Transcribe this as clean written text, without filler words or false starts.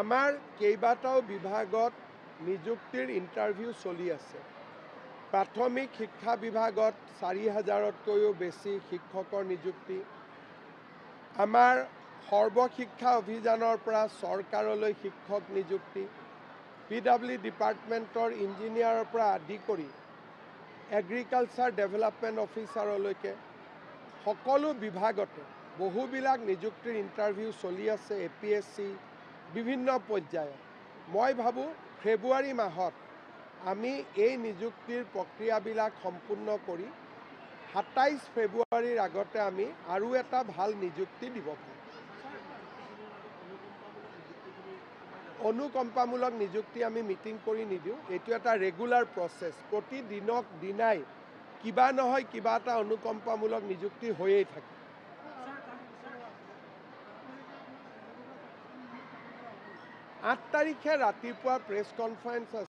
আমাৰ কেইবাটাও বিভাগত নিযুক্তিৰ ইণ্টাৰভিউ চলি আছে। প্ৰাথমিক শিক্ষা বিভাগত ৪,০০০তকৈও বেছি শিক্ষকৰ নিযুক্তি। আমাৰ সৰ্বশিক্ষা অভিযানৰ পৰা চৰকাৰলৈ শিক্ষক নিযুক্তি, PW ডিপাৰ্টমেণ্টৰ ইঞ্জিনিয়াৰৰ পৰা আদি কৰি এগ্ৰিকালচাৰ ডেভেলপমেণ্ট অফিচাৰলৈকে সকলো বিভাগতে বহুবিলাক নিযুক্তিৰ ইণ্টাৰভিউ চলি আছে। APSC বিভিন্ন পৰ্যায়ত। মই ভাবোঁ ফেব্ৰুৱাৰী মাহত আমি এই নিযুক্তিৰ প্ৰক্ৰিয়াবিলাক সম্পূৰ্ণ কৰি ২৭ ফেব্ৰুৱাৰীৰ আগতে আমি আৰু এটা ভাল নিযুক্তি দিব পাৰোঁ। অনুকম্পামূলক নিযুক্তি আমি মিটিং কৰি নিদিওঁ। এইটো এটা ৰেগুলাৰ প্ৰচেছ। প্ৰতিদিনক দিনাই কিবা নহয় কিবা এটা অনুকম্পামূলক নিযুক্তি হৈয়েই থাকে। ৮ তাৰিখে ৰাতিপুৱা প্ৰেছ কনফাৰেন্স আছে।